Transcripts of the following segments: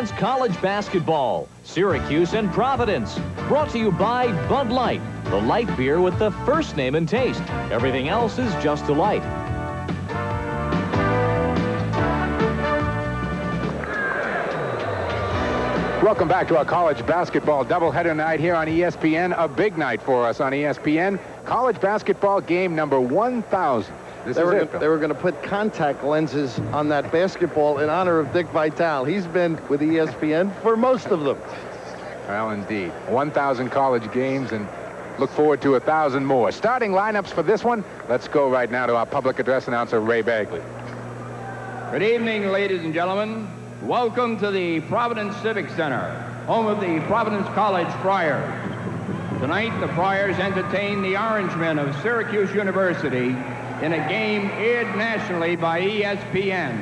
Advanced College Basketball, Syracuse and Providence. Brought to you by Bud Light, the light beer with the first name and taste. Everything else is just a light. Welcome back to our college basketball doubleheader night here on ESPN. A big night for us on ESPN. College basketball game number 1000. They were going to put contact lenses on that basketball in honor of Dick Vitale. He's been with ESPN for most of them. Well, indeed. 1,000 college games, and look forward to 1,000 more. Starting lineups for this one. Let's go right now to our public address announcer, Ray Bagley. Good evening, ladies and gentlemen. Welcome to the Providence Civic Center, home of the Providence College Friars. Tonight, the Friars entertain the Orangemen of Syracuse University in a game aired nationally by ESPN.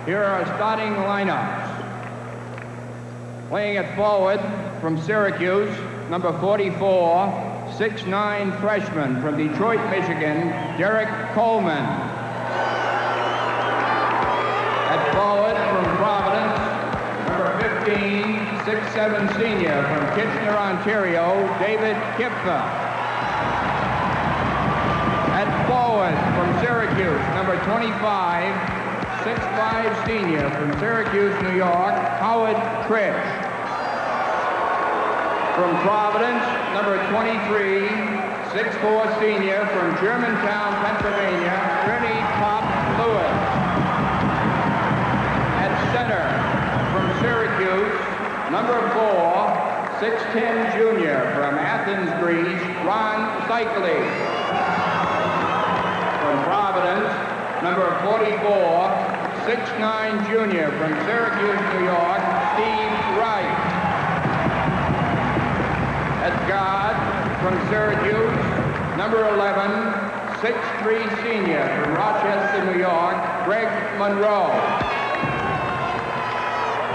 Here are our starting lineups. Playing at forward from Syracuse, number 44, 6'9" freshman from Detroit, Michigan, Derek Coleman. At forward from Providence, number 15, 6'7" senior from Kitchener, Ontario, David Kipfer. At forward from Syracuse, number 25, 6'5" senior from Syracuse, New York, Howard Krish. From Providence, number 23, 6'4" senior from Germantown, Pennsylvania, Rony Lewis. At center from Syracuse, number 4, 6'10" junior from Athens, Greece, Ron Seikaly. From Providence, number 44, 6'9" junior from Syracuse, New York, Steve Wright. At guard from Syracuse, number 11, 6'3" senior from Rochester, New York, Greg Monroe.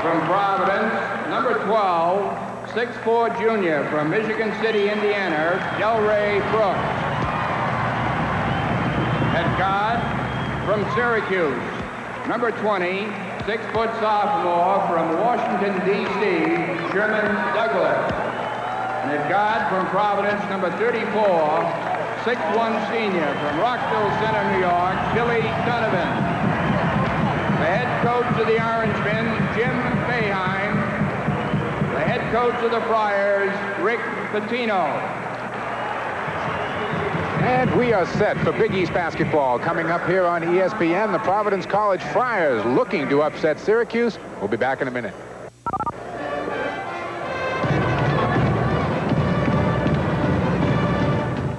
From Providence, number 12, 6'4" junior from Michigan City, Indiana, Delray Brooks. At guard from Syracuse, number 20, 6-foot sophomore from Washington, D.C., Sherman Douglas. And at guard from Providence, number 34, 6'1" senior from Rockville Center, New York, Billy Donovan. The head coach of the Orangemen, Jim Boeheim. The head coach of the Friars, Rick Pitino. And we are set for Big East basketball coming up here on ESPN. The Providence College Friars looking to upset Syracuse. We'll be back in a minute.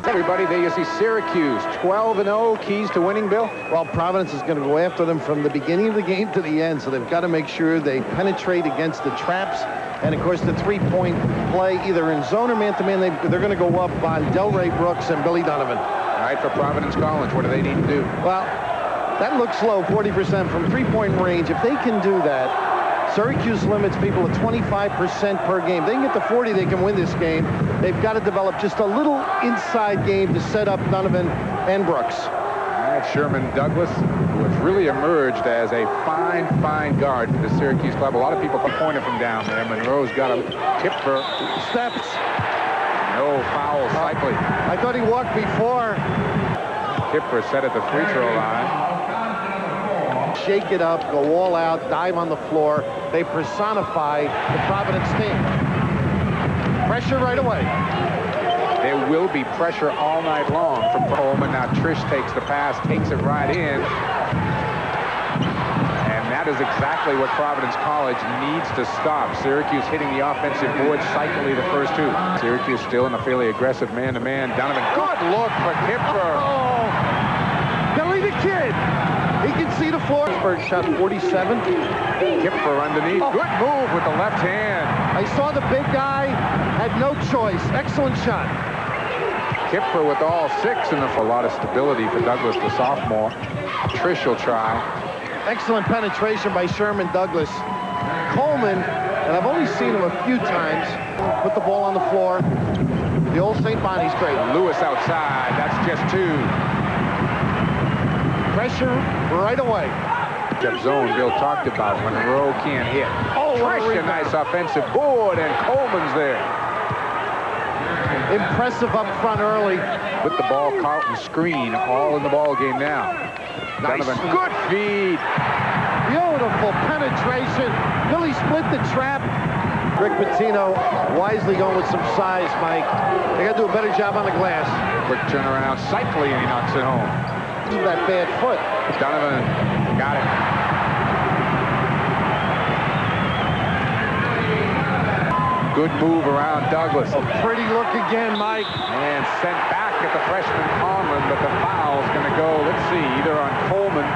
Everybody, there you see Syracuse 12-0, keys to winning, Bill. Well, Providence is going to go after them from the beginning of the game to the end, so they've got to make sure they penetrate against the traps. And, of course, the three-point play, either in zone or man-to-man, they're going to go up on Delray Brooks and Billy Donovan. All right, for Providence College, what do they need to do? Well, that looks low, 40% from three-point range. If they can do that, Syracuse limits people at 25% per game. They can get to 40, they can win this game. They've got to develop just a little inside game to set up Donovan and Brooks. All right, Sherman Douglas, who has really emerged as a fine guard for the Syracuse club. A lot of people can point him from down there. Monroe's got him. Kipfer steps. No foul, Seikaly. I thought he walked before. Kipfer set at the free throw line. Shake it up, go all out, dive on the floor. They personify the Providence team. Pressure right away. There will be pressure all night long from Coleman. Now Trish takes the pass, takes it right in. And that is exactly what Providence College needs to stop. Syracuse hitting the offensive board, Seikaly the first two. Syracuse still in a fairly aggressive man-to-man. Donovan, good look for Kipfer. Oh, Billy the Kid. He can see the floor. Shot 47. Kipfer underneath. Oh. Good move with the left hand. I saw the big guy, had no choice. Excellent shot. Kipfer with all 6, and a lot of stability for Douglas, the sophomore. Trish will try. Excellent penetration by Sherman Douglas. Coleman, and I've only seen him a few times, put the ball on the floor. The old St. Bonnie's great. Lewis outside. That's just 2. Pressure right away. That zone Bill talked about. Monroe can't hit. Oh, what a Trish, a rebound. nice offensive board, and Coleman's there. Impressive up front early. With the ball, Carlton screen, all in the ball game now. Nice. Donovan, good feed. Beautiful penetration. Billy split the trap. Rick Pitino wisely going with some size, Mike. They got to do a better job on the glass. Quick turnaround, Seikaly, and he knocks it home. That bad foot. Donovan got it. Good move around Douglas. A pretty look again, Mike. And sent back at the freshman Conlon, but the foul's going to go, let's see, either on Coleman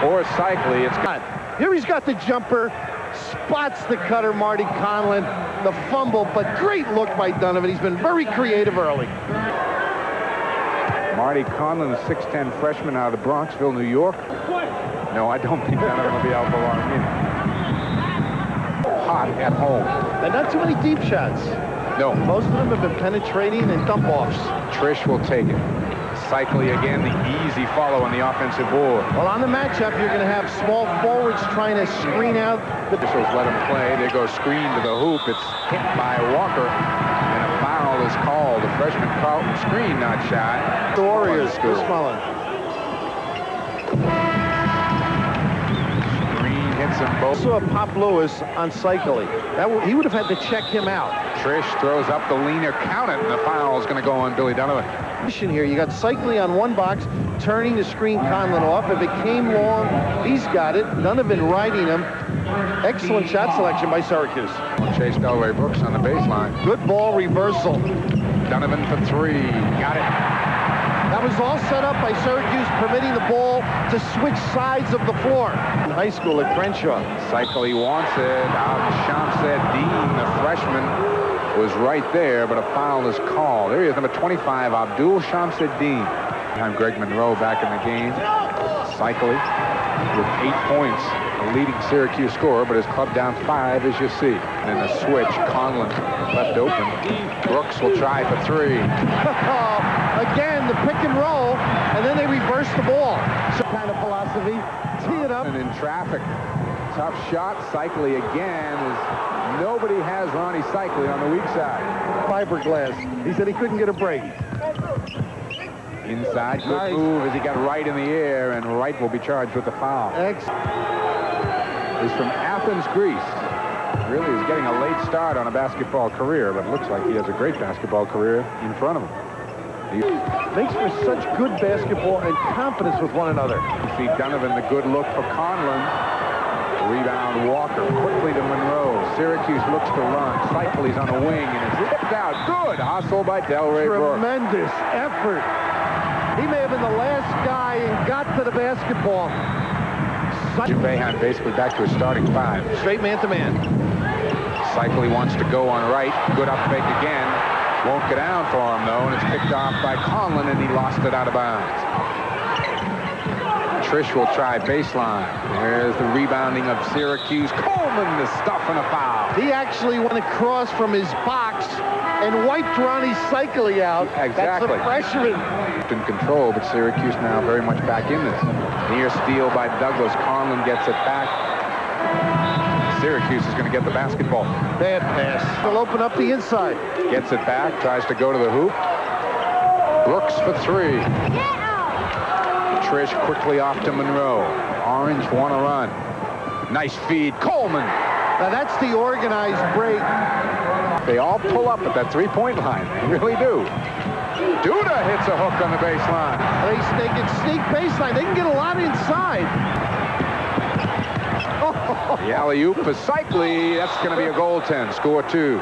or Seikaly. It's got. Here he's got the jumper. Spots the cutter, Marty Conlon. The fumble, but great look by Donovan. He's been very creative early. Marty Conlon, the 6'10 freshman out of Bronxville, New York. No, I don't think Donovan will be out for long either. Hot at home. And not too many deep shots. No. Most of them have been penetrating and dump-offs. Trish will take it. Seikaly again, the easy follow on the offensive board. Well, on the matchup, you're going to have small forwards trying to screen out. The Officials let him play. They go screen to the hoop. It's hit by Walker, and a foul is called. The freshman Carlton screen not shot. The Warriors, Chris Mullen. Green hits them both. Also, Pop Lewis on Seikaly. He would have had to check him out. Trish throws up the leaner, count it, and the foul is going to go on Billy Donovan. Here, you got Seikaly on one box, turning the screen Conlon off. If it came long, he's got it. Donovan riding him. Excellent shot selection by Syracuse. Chase Delray Brooks on the baseline. Good ball reversal. Donovan for three. Got it. That was all set up by Syracuse, permitting the ball to switch sides of the floor. In high school at Crenshaw. Seikaly wants it. Shamsed Dean, the freshman, was right there, but a foul is called. There he is, number 25, Abdul Shamsuddin. Behind Greg Monroe back in the game. Seikaly with 8 points, a leading Syracuse scorer, but his club down 5, as you see. And in the switch, Conlon left open. Brooks will try for three. Again, the pick and roll, and then they reverse the ball. Some kind of philosophy. Tee it up. And in traffic, tough shot. Seikaly again is nobody has Rony Seikaly on the weak side. Fiberglass. He said he couldn't get a break. Inside, good move as he got Wright in the air, and Wright will be charged with the foul. He's from Athens, Greece. Really is getting a late start on a basketball career, but it looks like he has a great basketball career in front of him. Makes for such good basketball and confidence with one another. You see Donovan, the good look for Conlon. Rebound Walker quickly to Monroe. Syracuse looks to run. Seikaly's on the wing and it's ripped out. Good hustle by Delray Brooks. Tremendous effort. He may have been the last guy and got to the basketball. Behan basically back to his starting 5. Straight man-to-man. Seikaly wants to go on right. Good up fake again. Won't get down for him, though, and it's picked off by Conlon, and he lost it out of bounds. Trish will try baseline. There's the rebounding of Syracuse. Coleman, the stuff and a foul. He actually went across from his box and wiped Rony Seikaly out. Exactly. That's a freshman. In control, but Syracuse now very much back in this. Near steal by Douglas. Conlon gets it back. Syracuse is going to get the basketball. Bad pass. He'll open up the inside. Gets it back, tries to go to the hoop. Brooks for three. Trish quickly off to Monroe. Orange want to run. Nice feed. Coleman. Now that's the organized break. They all pull up at that three-point line. They really do. Duda hits a hook on the baseline. They can sneak baseline. They can get a lot inside. The alley-oop for Seikaly. That's going to be a goaltend. Score 2.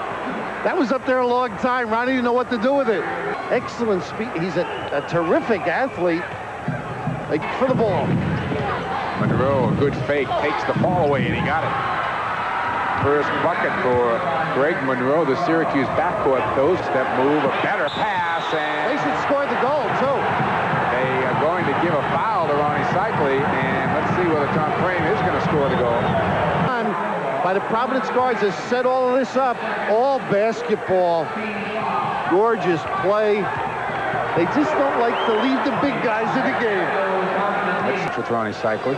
That was up there a long time. Ronnie didn't know what to do with it. Excellent speed. He's a terrific athlete. Like, for the ball. Monroe, a good fake, takes the ball away, and he got it. First bucket for Greg Monroe, the Syracuse backcourt. Those step move, a better pass, and They should score the goal, too. they are going to give a foul to Rony Seikaly, and let's see whether Tom Frame is going to score the goal. By the Providence guards has set all of this up. All basketball. Gorgeous play. They just don't like to leave the big guys in the game. That's with Rony Seikaly.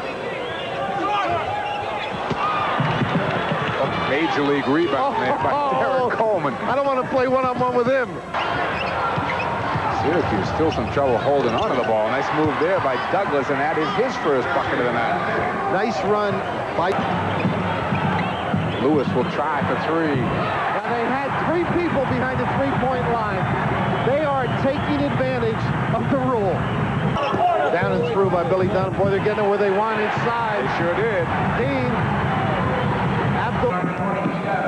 Major league rebound made by Derek Coleman. I don't want to play one-on-one with him. Syracuse still some trouble holding on to the ball. Nice move there by Douglas, and that is his first bucket of the night. Nice run by... Lewis will try for three. Now they had three people behind the three-point line. They are taking advantage of the rule. Down and through by Billy Donovan. Boy, they're getting it where they want inside. They sure did. Dean.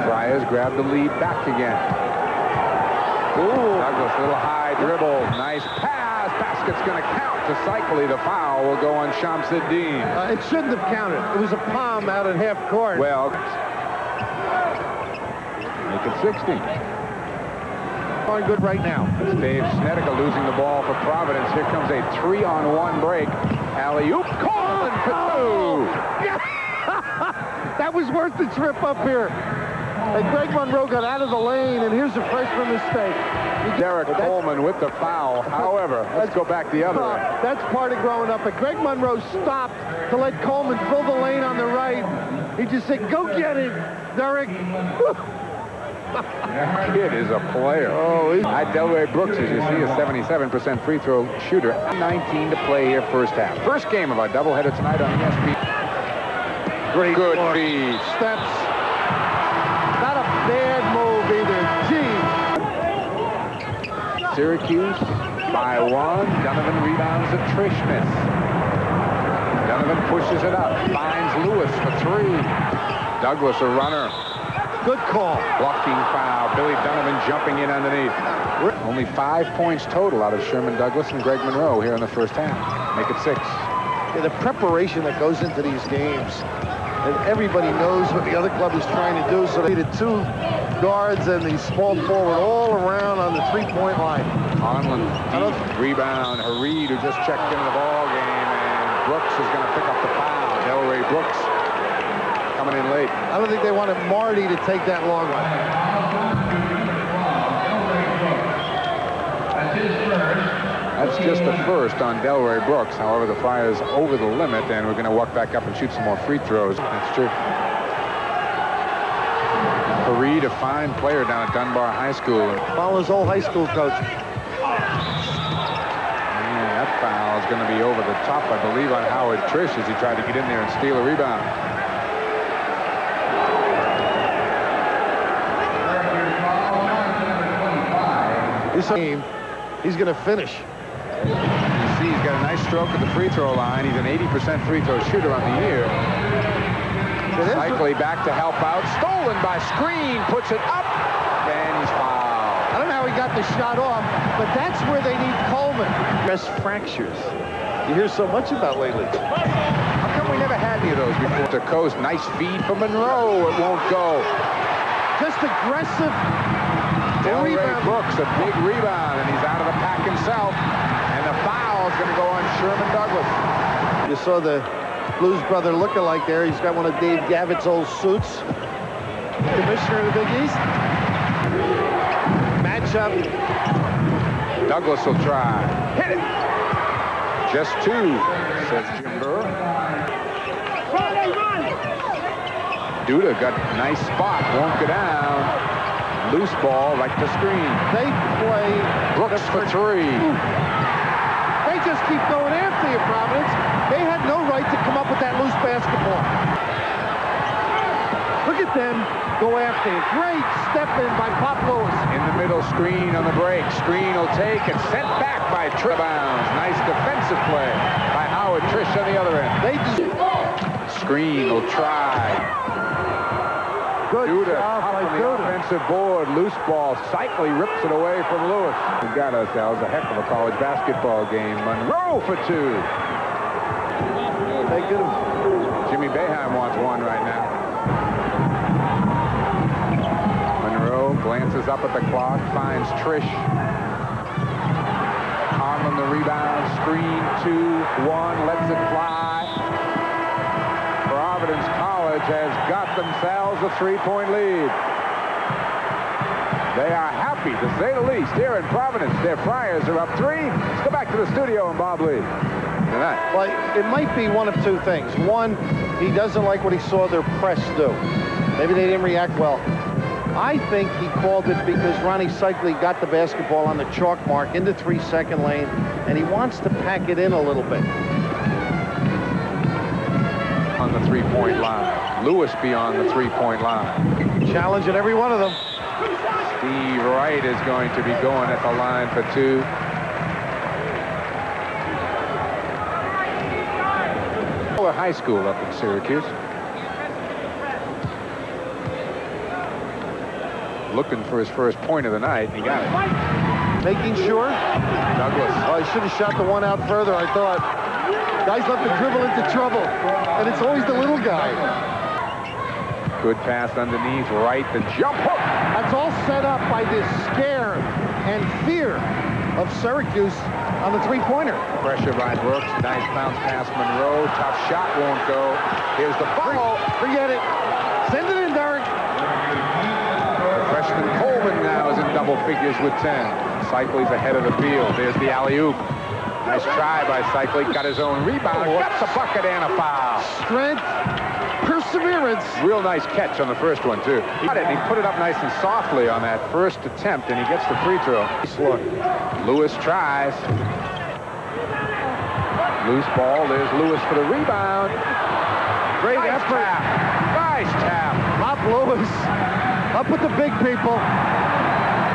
Friars grab the lead back again. Ooh. Douglas, a little high dribble. Nice pass. Basket's going to count to Seikaly. The foul will go on Shamsuddin. It shouldn't have counted. It was a palm out at half court. Well, make it 16. Going good right now. It's Dave Snedeker losing the ball for Providence. Here comes a 3-on-1 break. Alley-oop. Coleman for two. That was worth the trip up here. And Greg Monroe got out of the lane, and here's a freshman mistake. Derek Coleman with the foul. However, let's go back the other way. That's part of growing up. But Greg Monroe stopped to let Coleman fill the lane on the right. He just said, go get it, Derek. Kid is a player. Oh, Delray Brooks, as you see, a 77% free throw shooter. 19 to play here first half. First game of our doubleheader tonight on ESPN. Great good look. feed. Steps. Not a bad move either. Gee. Syracuse by one. Donovan rebounds at Trish Smith. Donovan pushes it up. Finds Lewis for three. Douglas, a runner. Good call. Blocking foul. Billy Donovan jumping in underneath. Only 5 points total out of Sherman Douglas and Greg Monroe here in the first half. Make it 6. Yeah, the preparation that goes into these games. And everybody knows what the other club is trying to do. So they needed two guards and the small forward all around on the three-point line. Conlon, deep rebound. Hareed, who just checked into the ball game. And Brooks is going to pick up the foul. Delray Brooks coming in late. I don't think they wanted Marty to take that long one. That's just the first on Delray Brooks. However, the Friars over the limit, and we're going to walk back up and shoot some more free throws. That's true. Fareed, a fine player down at Dunbar High School. Follows old high school coach. Man, that foul is going to be over the top, I believe, on Howard Trish as he tried to get in there and steal a rebound. This game, he's going to finish. You see, he's got a nice stroke at the free throw line. He's an 80% free throw shooter on the year. Seikaly back to help out. Stolen by Screen. Puts it up. And he's fouled. I don't know how he got the shot off, but that's where they need Coleman. Stress fractures. You hear so much about lately. How come we never had any of those before? To Coast, nice feed for Monroe. It won't go. Just aggressive. Delray Brooks, a big rebound, and he's out of the pack himself. And the foul is going to go on Sherman Douglas. You saw the Blues brother lookalike there. He's got one of Dave Gavitt's old suits. Commissioner of the Big East. Matchup. Douglas will try. Hit it. Just two, says Jim Burr. Duda got a nice spot. Won't go down. Loose ball right to screen. They play Brooks for three. They just keep going after you, Providence. They had no right to come up with that loose basketball. Look at them go after you. Great step in by Pop Lewis. In the middle, Screen on the break. Screen will take and sent back by Trish. Nice defensive play by Howard Trish on the other end. Screen will try. Good Duda job up by on the Duda. offensive board. Loose ball. Seikaly rips it away from Lewis. We got ourselves a heck of a college basketball game. Monroe for two. They get him. Jimmy Boeheim wants one right now. Monroe glances up at the clock. Finds Trish. Conlon the rebound. Screen 2-1. Lets it fly. Providence College has got themselves a three-point lead. They are happy, to say the least, here in Providence. Their Friars are up 3. Let's go back to the studio and Bob Lee. Tonight. Well, it might be one of two things. One, he doesn't like what he saw their press do. Maybe they didn't react well. I think he called it because Rony Seikaly got the basketball on the chalk mark in the 3-second lane, and he wants to pack it in a little bit. On the three-point line. Lewis beyond the three-point line. Challenging every one of them. Steve Wright is going to be going at the line for two. High school up in Syracuse. Looking for his first point of the night. He got it. Making sure. Douglas. Oh, he should have shot the one out further, I thought. Guys love to dribble into trouble, and it's always the little guy. Good pass underneath. Right, the jump hook. That's all set up by this scare and fear of Syracuse on the three-pointer. Pressure by Brooks. Nice bounce pass Monroe. Tough shot won't go. Here's the follow. Forget it. Send it in, Derek. Freshman Coleman now is in double figures with 10. Seikaly's ahead of the field. There's the alley-oop. Nice try by Seikaly. Got his own rebound. Got the bucket and a foul. Strength. Perseverance. Real nice catch on the first one, too. He got it, and he put it up nice and softly on that first attempt, and he gets the free throw. Nice look. Lewis tries. Loose ball. There's Lewis for the rebound. Great Nice effort. tap. Nice tap. Bob Lewis. Up with the big people.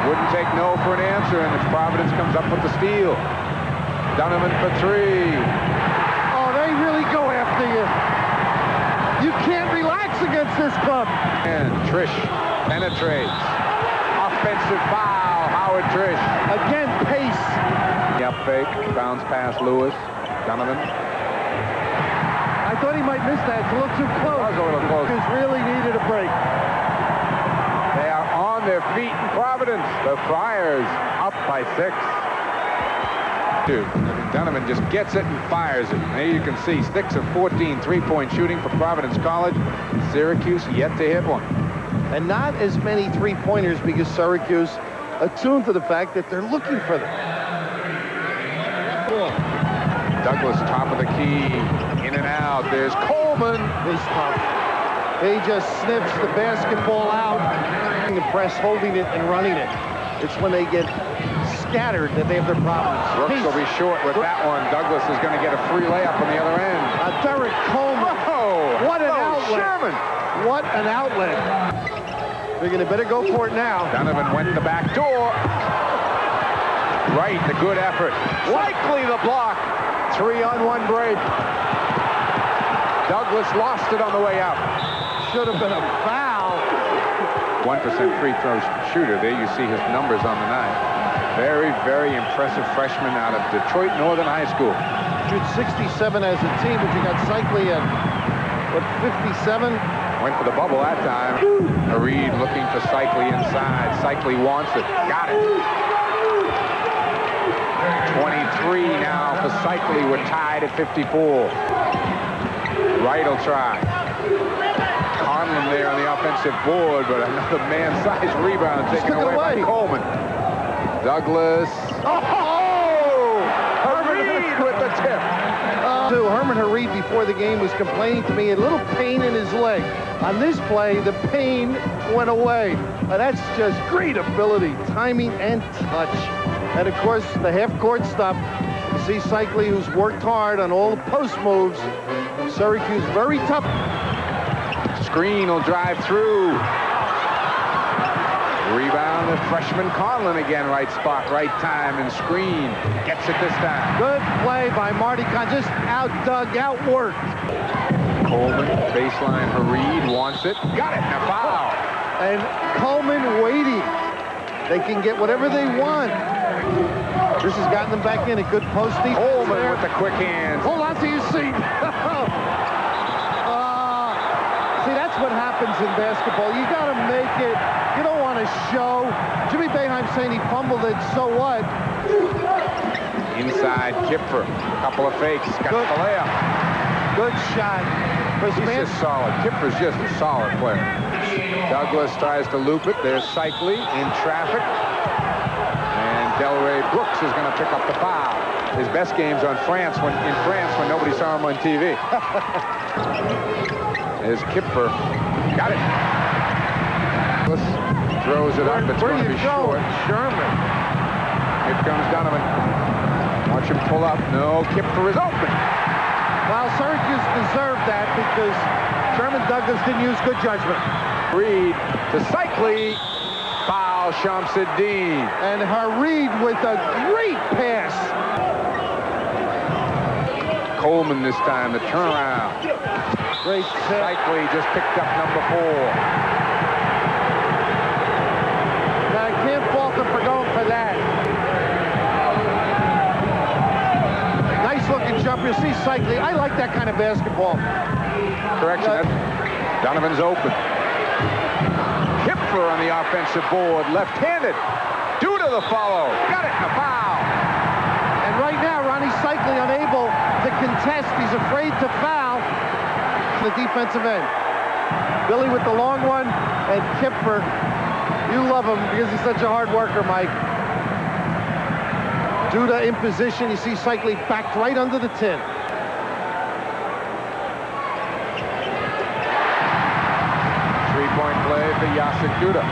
Wouldn't take no for an answer, and it's Providence comes up with the steal. Donovan for three. Oh, they really go after you. You can't relax against this club. And Trish penetrates. Offensive foul, Howard Trish. Again, pace. Up fake, bounce pass Lewis. Donovan. I thought he might miss that. It's a little too close. It was a little close. Syracuse really needed a break. They are on their feet in Providence. The Friars up by 6. Donovan just gets it and fires it. There you can see 6 of 14 three-point shooting for Providence College. Syracuse yet to hit one. And not as many three-pointers because Syracuse attuned to the fact that they're looking for them. Douglas top of the key, in and out. There's Coleman. He's tough. He just snips the basketball out. The press holding it and running it. It's when they get scattered that they have their problems. Brooks will be short with that one. Douglas is going to get a free layup on the other end. Derek Coleman. Oh, what an outlet. Sherman. What an outlet. They're going to better go for it now. Donovan went to the back door. Right, the good effort. Likely the block. 3-on-1 break. Douglas lost it on the way out. Should have been a foul. 1% free throw shooter. There you see his numbers on the night. Very, very impressive freshman out of Detroit Northern High School. Shoots 67 as a team, but you got Seikaly at, what, 57? Went for the bubble that time. Reed looking for Seikaly inside. Seikaly wants it. Got it. 23 now for Seikaly. We're tied at 54. Wright will try. Conlon there on the offensive board, but another man-sized rebound taken away by Coleman. Douglas. Oh! Reed with the tip. Herman Reed before the game was complaining to me a little pain in his leg. On this play, the pain went away. That's just great ability, timing, and touch. And of course, the half-court stuff. You see Seikaly, who's worked hard on all the post moves. Syracuse very tough. Screen will drive through. Rebound, the freshman Conlon again, right spot, right time, and screen. Gets it this time. Good play by Marty Kahn, just outdug, outworked. Coleman, baseline for Reed, wants it. Got it, and a foul. And Coleman waiting. They can get whatever they want. This has gotten them back in a good post defense. Coleman with the quick hands. Hold on to your seat. See, that's what happens in basketball. You got to make it. You don't want to show. Jimmy Boeheim saying he fumbled it, so what? Inside, Kipfer. Couple of fakes. Got the layup. Good shot. He's just solid. Kipfer's just a solid player. Douglas tries to loop it. There's Seikaly in traffic. And Delray Brooks is going to pick up the foul. His best games are in France when nobody saw him on TV. There's Kipfer. Got it. Throws it up. It's Where going to you be going? short. Sherman. Here comes Donovan. Watch him pull up. No, Kipfer is open. Well, Syracuse deserved that because Sherman Douglas didn't use good judgment. Reed to Seikaly. Foul, Shamsuddin. And Reed with a great pass. Coleman this time, the turnaround. Great set. Seikaly just picked up number 4. Now, I can't fault him for going for that. Nice looking jump. You see Seikaly. I like that kind of basketball. Correction. Donovan's open. Kipfer on the offensive board, left-handed. Due to the follow. Got it, a foul. And right now, Rony Seikaly unable to contest. He's afraid to foul the defensive end. Billy with the long one, and Kipfer, you love him because he's such a hard worker, Mike. Duda in position. You see Seikaly backed right under the tin. Three-point play for Jacek Duda.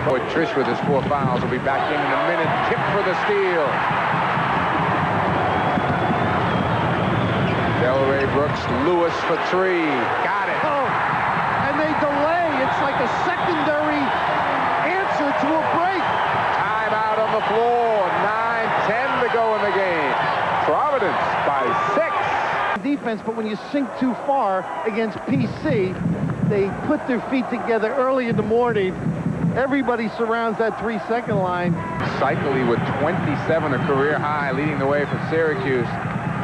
Boy, Trish with his 4 fouls will be back in a minute. Kipfer the steal. Delray Brooks, Lewis for 3. Got it. Oh, and they delay. It's like a secondary answer to a break. Timeout on the floor. 9:10 to go in the game. Providence by 6. Defense, but when you sink too far against PC, they put their feet together early in the morning. Everybody surrounds that 3-second line. Seikaly with 27, a career high, leading the way for Syracuse.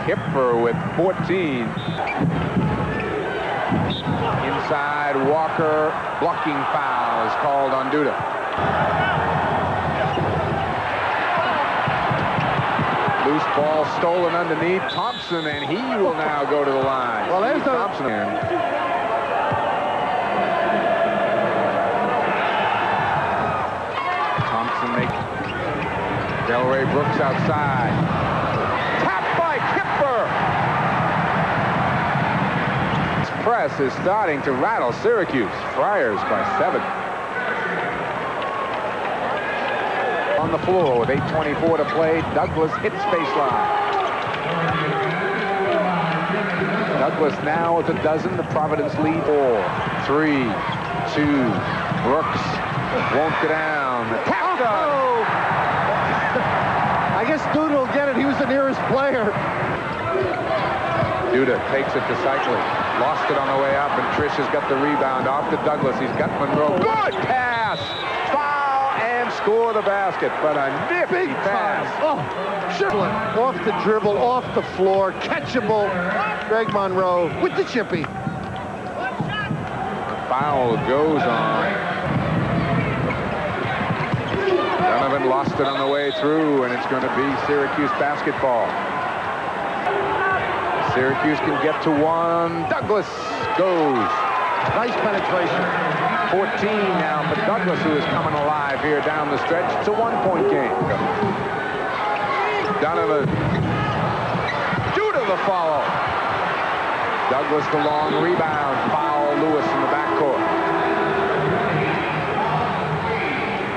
Kipfer with 14. Inside, Walker, blocking foul is called on Duda. Loose ball stolen underneath Thompson, and he will now go to the line. Well, there's Thompson. Thompson makes Delray Brooks outside. Tapped by Kipfer. This press is starting to rattle Syracuse. Friars by 7. On the floor with 8:24 to play. Douglas hits baseline. Douglas now with a dozen. The Providence lead 4, 3, 2. Brooks won't go down. The tap done. I guess Duda will get it. He was the nearest player. Duda takes it to Seikaly. Lost it on the way up, and Trish has got the rebound off to Douglas. He's got Monroe. Good pass. Foul and score the basket. But a nifty pass. Oh, Sherman off the dribble, off the floor, catchable. Greg Monroe with the chippy. The foul goes on. Donovan lost it on the way through, and it's going to be Syracuse basketball. Syracuse can get to 1. Douglas goes. Nice penetration. 14 now for Douglas, who is coming alive here down the stretch. It's a 1-point game. Donovan. Due to the follow. Douglas the long rebound. Foul Lewis in the backcourt.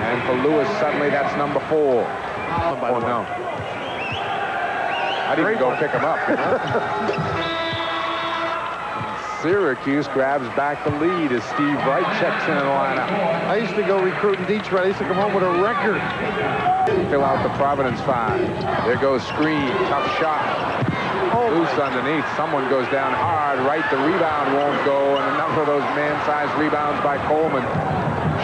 And for Lewis, suddenly that's number 4. Oh, no. I didn't go pick him up. Syracuse grabs back the lead as Steve Wright checks in the lineup. I used to go recruit in Detroit. I used to come home with a record. Fill out the Providence 5. There goes screen. Tough shot. Oh, Loose underneath. Someone goes down hard. Right, the rebound won't go, and a number of those man-sized rebounds by Coleman.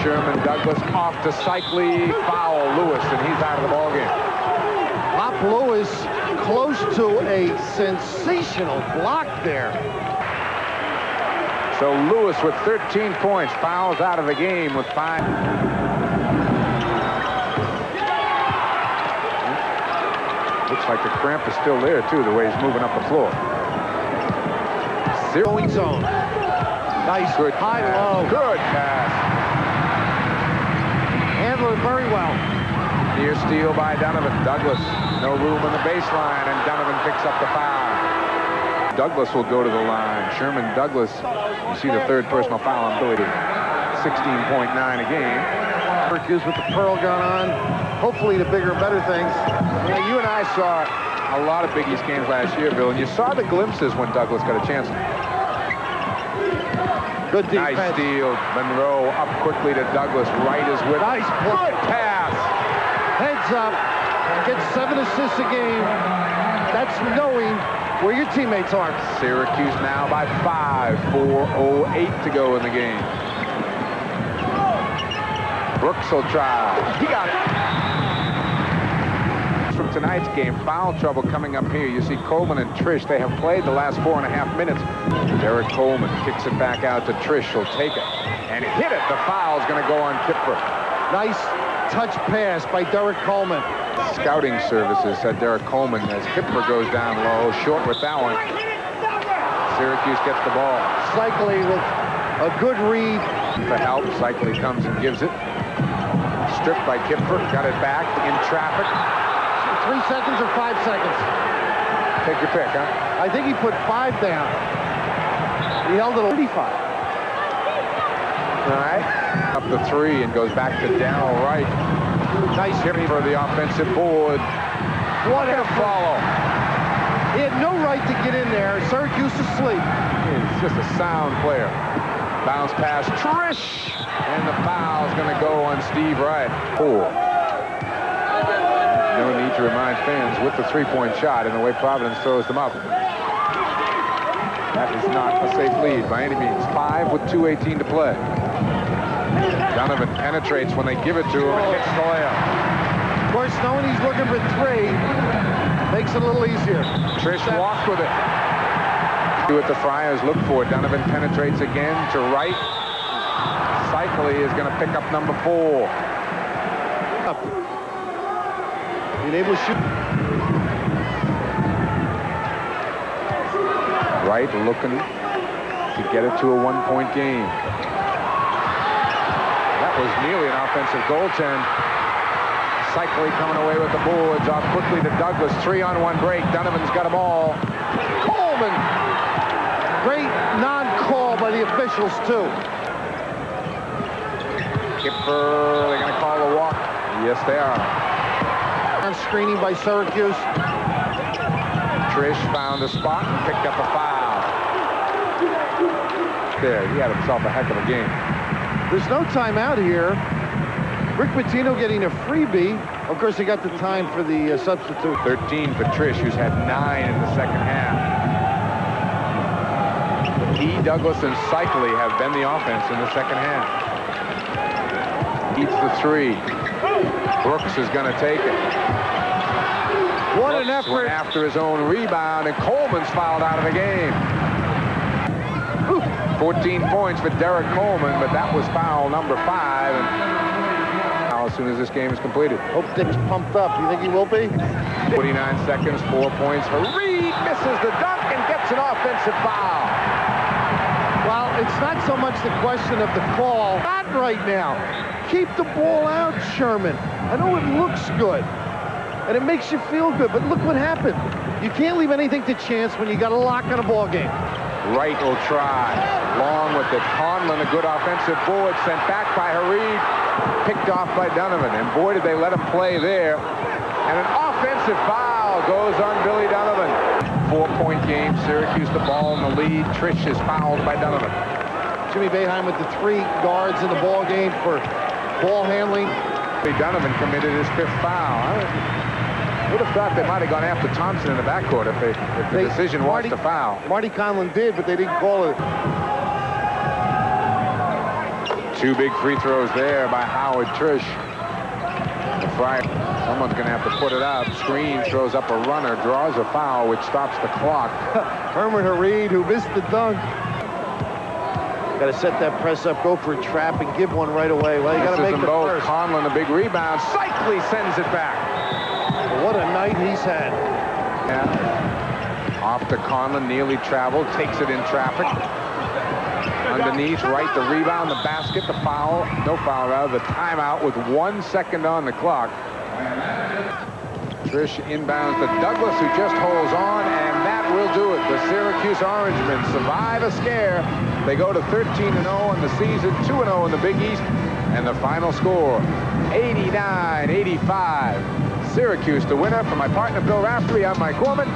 Sherman Douglas off to Seikaly. Foul Lewis, and he's out of the ballgame. Pop Lewis close to a sensational block there. So Lewis with 13 points fouls out of the game with 5. Looks like the cramp is still there, too, the way he's moving up the floor. Going zone. Nice. Good High pass. low. Good pass. Handled it very well. Near steal by Donovan. Douglas, no room on the baseline, and Donovan picks up the foul. Douglas will go to the line. Sherman Douglas, you see the 3rd personal foul on Billy. 16.9 a game. Syracuse with the pearl gun on. Hopefully the bigger and better things. Now, you and I saw a lot of Big East games last year, Bill, and you saw the glimpses when Douglas got a chance. Good defense. Nice steal. Monroe up quickly to Douglas. Right is with. Nice play. Good pass. Heads up. Gets 7 assists a game. That's knowing where your teammates are. Syracuse now by 5. 4:08 to go in the game. Brooks will try. He got it. From tonight's game, foul trouble coming up here. You see Coleman and Trish. They have played the last 4.5 minutes. Derek Coleman kicks it back out to Trish. She'll take it and hit it. The foul is going to go on Kipfer. Nice touch pass by Derek Coleman. Scouting services said Derek Coleman as Kipfer goes down low. Short with that one. Syracuse gets the ball. Seikaly with a good read. For help, Seikaly comes and gives it. Stripped by Kipfer. Got it back in traffic. 3 seconds or 5 seconds? Take your pick, huh? I think he put 5 down. He held it at 35. All right. Up the 3 and goes back to Darrell Wright. Nice hit for the offensive board. What a follow. He had no right to get in there. Syracuse asleep. He's just a sound player. Bounce pass, Trish! And the foul's going to go on Steve Wright. 4. No need to remind fans with the three-point shot and the way Providence throws them up. That is not a safe lead by any means. 5 with 2:18 to play. Donovan penetrates when they give it to him and hits the layup. Of course, knowing he's looking for 3 makes it a little easier. Trish walked with it. Do what the Friars look for. Donovan penetrates again to Wright. Seikaly is going to pick up number 4. Up. Being able to shoot. Wright looking to get it to a 1-point game. That was nearly an offensive goaltend. Seikaly coming away with the boards. Off quickly to Douglas. 3-on-1 break. Donovan's got them all. Coleman. Great non-call by the officials, too. Kipfer, they're going to call the walk. Yes, they are. Screening by Syracuse. Trish found a spot and picked up a foul. There, he had himself a heck of a game. There's no timeout here. Rick Pitino getting a freebie. Of course, they got the time for the substitute. 13 for Trish, who's had 9 in the second half. Douglas and Seikaly have been the offense in the second half. Eats the 3. Brooks is going to take it. What Brooks an effort. went after his own rebound, and Coleman's fouled out of the game. 14 points for Derek Coleman, but that was foul number 5. And now, as soon as this game is completed. Hope Dick's pumped up. You think he will be? 49 seconds, 4 points for Reed. Misses the dunk and gets an offensive foul. Well, it's not so much the question of the call. Not right now. Keep the ball out, Sherman. I know it looks good, and it makes you feel good, but look what happened. You can't leave anything to chance when you got a lock on a ball game. Wright will try. Long with it. Conlon, a good offensive board, sent back by Hareed. Picked off by Donovan, and boy, did they let him play there. And an offensive foul goes on Billy Donovan. 4-point game. Syracuse the ball in the lead. Trish is fouled by Donovan. Jimmy Boeheim with the 3 guards in the ball game for ball handling. Billy Donovan committed his 5th foul. I would have thought they might have gone after Thompson in the backcourt if the decision was to foul. Marty Conlon did, but they didn't call it. 2 big free throws there by Howard Trish. The Friars. Someone's going to have to put it out. Screen, throws up a runner, draws a foul, which stops the clock. Herman Hareed, who missed the dunk. Got to set that press up, go for a trap, and give one right away. Well, you got to make the first. Conlon, a big rebound. Seikaly sends it back. Well, what a night he's had. Yeah. Off to Conlon, nearly traveled, takes it in traffic. Underneath, Wright, the rebound, the basket, the foul. No foul, rather, the timeout with 1 second on the clock. Trish inbounds to Douglas, who just holds on, and that that will do it. The Syracuse Orangemen survive a scare. They go to 13-0 in the season, 2-0 in the Big East, and the final score, 89-85. Syracuse the winner. For my partner, Bill Raftery, I'm Mike Gorman.